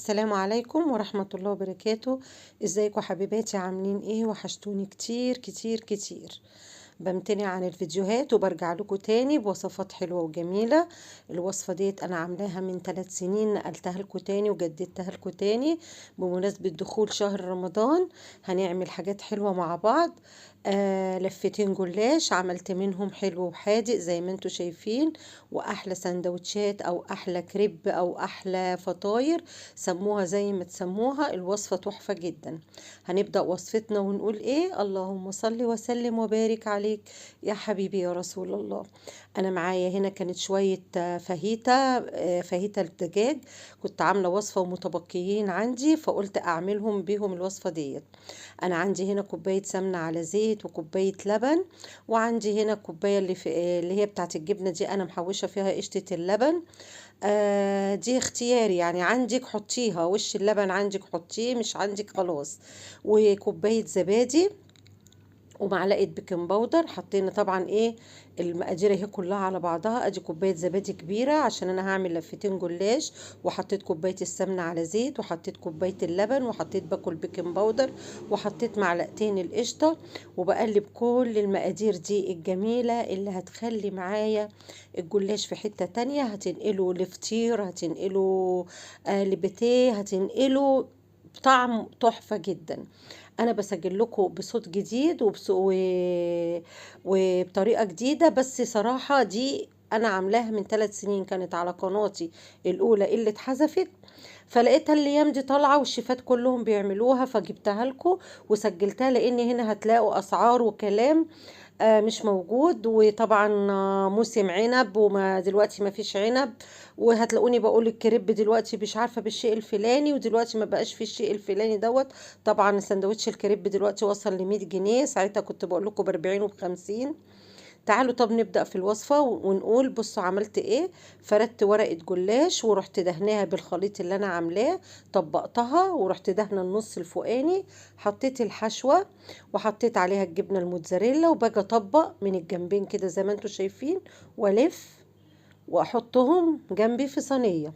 السلام عليكم ورحمة الله وبركاته. ازيكم حبيباتي؟ عاملين ايه؟ وحشتوني كتير كتير كتير. بمتنع عن الفيديوهات وبرجع لكم تاني بوصفات حلوة وجميلة. الوصفة ديت انا عاملاها من 3 سنين، نقلتها لكم تاني وجددتها لكم تاني بمناسبة دخول شهر رمضان. هنعمل حاجات حلوة مع بعض. لفتين جلاش عملت منهم حلو وحادق زي ما انتوا شايفين، واحلى سندوتشات او احلى كريب او احلى فطاير، سموها زي ما تسموها. الوصفة تحفة جدا. هنبدأ وصفتنا ونقول ايه؟ اللهم صل وسلم وبارك عليك يا حبيبي يا رسول الله. انا معايا هنا كانت شوية فاهيتا، فاهيتا الدجاج. كنت عاملة وصفة ومتبقيين عندي فقلت اعملهم بيهم الوصفة ديت. انا عندي هنا كوباية سمنة على زيت وكوباية لبن، وعندي هنا الكوباية اللي هي بتاعت الجبنة دي انا محوشة فيها قشطة اللبن. دي اختياري، يعني عندك حطيها، وش اللبن عندك حطيه، مش عندك خلاص. وكوباية زبادي ومعلقه بيكنج باودر. حطينا طبعا ايه المقادير اهي كلها على بعضها. ادي كوبايه زبادي كبيره عشان انا هعمل لفتين جلاش، وحطيت كوبايه السمنه على زيت، وحطيت كوبايه اللبن، وحطيت باكل بيكنج باودر، وحطيت معلقتين القشطه. وبقلب كل المقادير دي الجميله اللي هتخلي معايا الجلاش في حته تانية. هتنقله لفطير، هتنقله لبتيه، هتنقله طعم تحفه جدا. انا بسجل لكم بصوت جديد وبطريقه جديده، بس صراحه دي انا عاملاها من 3 سنين، كانت على قناتي الاولى اللي اتحذفت، فلقيتها الايام دي طالعه والشيفات كلهم بيعملوها فجبتها لكم وسجلتها، لان هنا هتلاقوا اسعار وكلام مش موجود. وطبعا موسم عنب، وما دلوقتي ما فيش عنب، وهتلاقوني بقول الكريب دلوقتي مش عارفه بالشيء الفلاني، ودلوقتي ما بقاش في الشيء الفلاني دوت. طبعا سندوتش الكريب دلوقتي وصل ل 100 جنيه، ساعتها كنت بقول لكم ب 40 وب 50. تعالوا طب نبدأ في الوصفة ونقول بصوا عملت ايه. فردت ورقة جلاش ورحت دهناها بالخليط اللي انا عاملاه، طبقتها ورحت دهنه النص الفوقاني، حطيت الحشوة وحطيت عليها الجبنة الموتزاريلا، وباجي اطبق من الجنبين كده زي ما انتوا شايفين، والف واحطهم جنبي في صينية.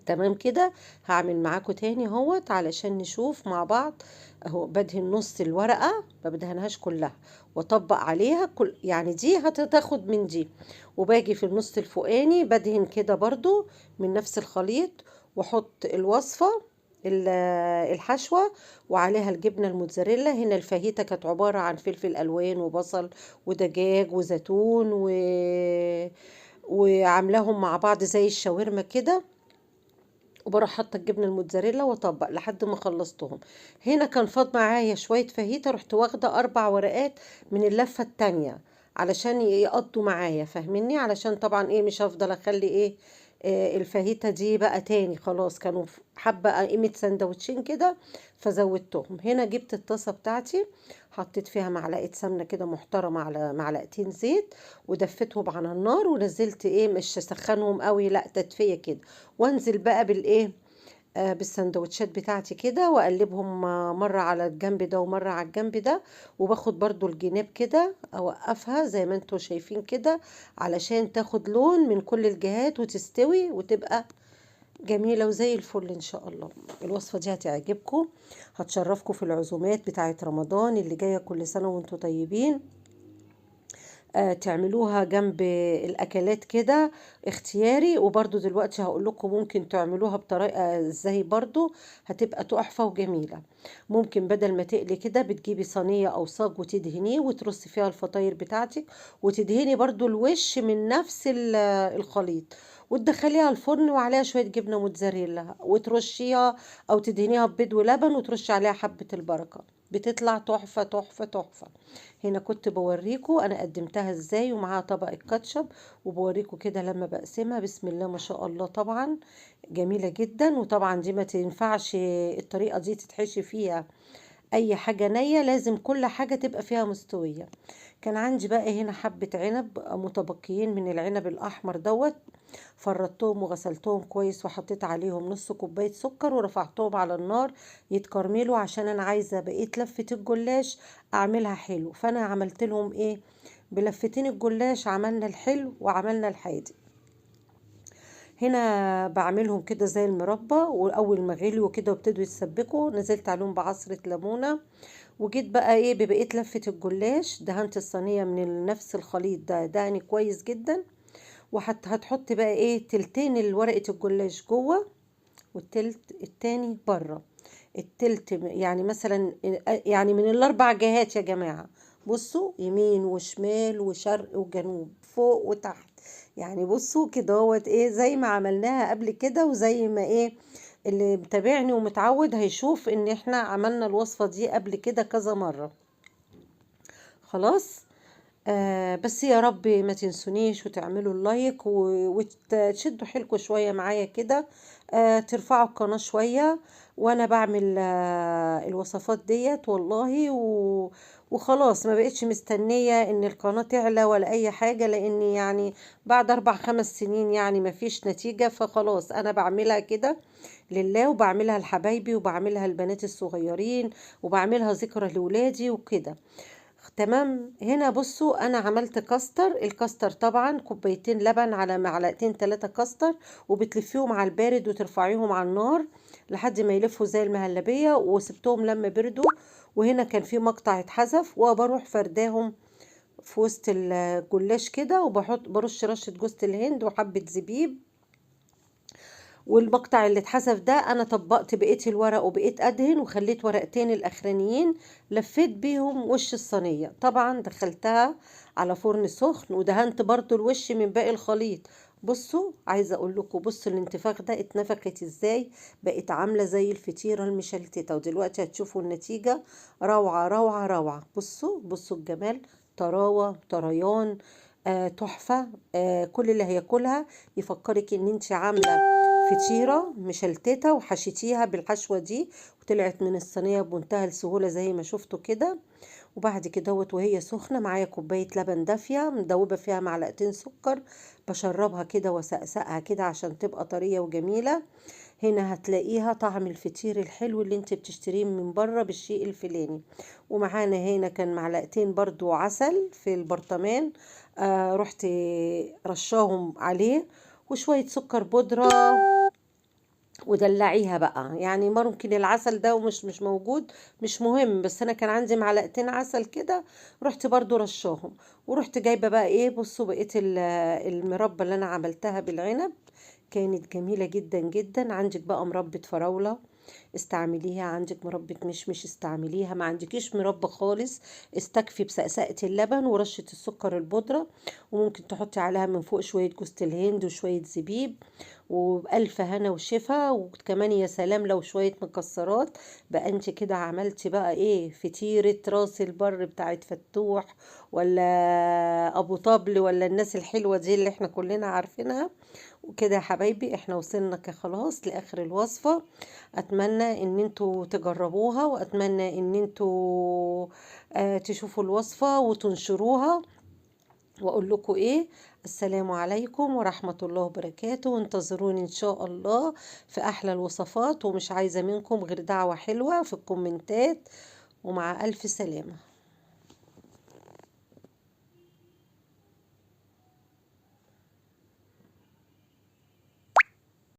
تمام كده. هعمل معاكم تاني اهوت علشان نشوف مع بعض. اهو بدهن نص الورقة، ما بدهنهاش كلها، واطبق عليها كل، يعني دي هتاخد من دي. وباجي في النص الفوقاني بدهن كده برضو من نفس الخليط، واحط الوصفة الحشوة وعليها الجبنة الموتزاريلا. هنا الفاهيتا كانت عبارة عن فلفل ألوان وبصل ودجاج وزيتون وعاملاهم مع بعض زي الشاورما كده، وبروح حاطه الجبنه الموتزاريلا واطبق لحد ما خلصتهم. هنا كان فاض معايا شويه فاهيتا، رحت واخده 4 ورقات من اللفه التانية علشان يقضوا معايا، فاهميني؟ علشان طبعا ايه مش هفضل اخلي ايه الفاهيتا دي بقى تاني، خلاص كانوا حبه قيمه سندوتشين كده فزودتهم. هنا جبت الطاسه بتاعتي، حطيت فيها معلقه سمنه كده محترمه على معلقتين زيت، ودفتهم على النار، ونزلت ايه مش اسخنهم قوي، لا تدفيه كده. وانزل بقى بالايه بالسندوتشات بتاعتي كده، واقلبهم مره على الجنب ده ومره على الجنب ده. وباخد برضو الجناب كده اوقفها زي ما انتوا شايفين كده، علشان تاخد لون من كل الجهات وتستوي وتبقى جميلة وزي الفل ان شاء الله. الوصفة دي هتعجبكم، هتشرفكم في العزومات بتاعت رمضان اللي جاية. كل سنة وانتوا طيبين. تعملوها جنب الاكلات كده اختياري. وبرضو دلوقتي هقول لكم ممكن تعملوها بطريقة ازاي برضو، هتبقى تحفة وجميلة. ممكن بدل ما تقلي كده بتجيبي صينية او صاج وتدهنيه وترصي فيها الفطاير بتاعتك، وتدهني برضو الوش من نفس الخليط، وتدخليها الفرن وعليها شوية جبنة موتزاريلا وترشيها، او تدهنيها ببيض ولبن وترشي عليها حبة البركة، بتطلع تحفة تحفة تحفة. هنا كنت بوريكم انا قدمتها ازاي ومعاها طبق الكاتشب، وبوريكم كده لما بقسمها بسم الله ما شاء الله. طبعا جميلة جدا. وطبعا دي ما تنفعش الطريقة دي تتحشي فيها اي حاجة نية، لازم كل حاجة تبقى فيها مستوية. كان عندي بقى هنا حبة عنب متبقيين من العنب الاحمر دوت، فردتهم وغسلتهم كويس وحطيت عليهم نص كوباية سكر ورفعتهم على النار يتكرملوا، عشان انا عايزة بقية لفة الجلاش اعملها حلو. فانا عملت لهم ايه بلفتين الجلاش، عملنا الحلو وعملنا الحادق. هنا بعملهم كده زي المربى، واول ما غليوا كده وابتدوا يتسبكوا نزلت عليهم بعصرة ليمونة. وجيت بقى ايه ببقيت لفة الجلاش، دهنت الصينية من نفس الخليط ده دهني كويس جدا. هتحط بقى ايه تلتين ورقة الجلاش جوه، والتلت التاني بره. التلت يعني مثلا يعني من الاربع جهات يا جماعة. بصوا يمين وشمال وشرق وجنوب فوق وتحت. يعني بصوا كده هوت ايه زي ما عملناها قبل كده، وزي ما ايه اللي متابعني ومتعود هيشوف ان احنا عملنا الوصفة دي قبل كده كذا مرة. خلاص. بس يا رب ما تنسونيش وتعملوا اللايك وتشدوا حيلكم شوية معايا كده. ترفعوا القناة شوية وانا بعمل الوصفات ديت والله وخلاص ما بقتش مستنية ان القناة تعلى ولا اي حاجة، لاني يعني بعد 4 5 سنين يعني ما فيش نتيجة، فخلاص انا بعملها كده لله، وبعملها لحبايبي وبعملها لبنات الصغيرين وبعملها ذكرى لولادي وكده. تمام. هنا بصوا انا عملت كاستر. الكاستر طبعا كوبايتين لبن على معلقتين 3 كاستر، وبتلفيهم على البارد وترفعيهم على النار لحد ما يلفوا زي المهلبية، وسبتهم لما بردوا. وهنا كان في مقطع اتحذف، وبروح فرداهم في وسط الجلاش كده، وبحط برش رشة جوز الهند وحبة زبيب. والمقطع اللي اتحذف ده انا طبقت بقية الورق وبقيت ادهن، وخليت ورقتين الاخرانيين لفيت بيهم وش الصينية. طبعا دخلتها على فرن سخن ودهنت برضو الوش من باقي الخليط. بصوا عايزه اقول لكم، بصوا الانتفاخ ده اتنفخت ازاي، بقت عامله زي الفطيره المشلتته. ودلوقتي هتشوفوا النتيجه. روعه روعه روعه. بصوا بصوا الجمال، طراوه طريان. تحفه. كل اللي هياكلها يفكرك ان انت عامله فطيرة مشلتتة وحشيتيها بالحشوة دي، وطلعت من الصينية بمنتهى السهولة زي ما شفتوا كده. وبعد كده وهي سخنة معايا كوباية لبن دافية مدوبة فيها معلقتين سكر، بشربها كده وسقسقها كده عشان تبقى طرية وجميلة. هنا هتلاقيها طعم الفطير الحلو اللي انت بتشتريه من بره بالشيء الفلاني. ومعانا هنا كان معلقتين برضو عسل في البرطمان، رحت رشاهم عليه، وشوية سكر بودرة. ودلعيها بقى، يعني ممكن العسل ده ومش مش موجود مش مهم، بس انا كان عندي معلقتين عسل كده، رحت برضو رشاهم. ورحت جايبة بقى ايه، بصوا بقيت المربى اللي انا عملتها بالعنب كانت جميلة جدا جدا. عندك بقى مربى فراولة استعمليها، عندك مربى مشمش استعمليها، ما عندكيش مربى خالص استكفي بسقسقة اللبن ورشة السكر البودرة، وممكن تحطي عليها من فوق شوية جوز الهند وشوية زبيب، وبألف هنا وشفا. وكمان يا سلام لو شوية مكسرات، بقى انت كده عملتي بقى ايه فطيرة راس البر بتاعت فتوح، ولا ابو طبل، ولا الناس الحلوة دي اللي احنا كلنا عارفينها. وكده يا حبايبي احنا وصلنا خلاص لاخر الوصفة. اتمنى ان انتوا تجربوها، واتمنى ان انتوا تشوفوا الوصفة وتنشروها. واقول لكم ايه، السلام عليكم ورحمة الله وبركاته، وانتظروني ان شاء الله في احلى الوصفات. ومش عايزة منكم غير دعوة حلوة في الكومنتات. ومع الف سلامة.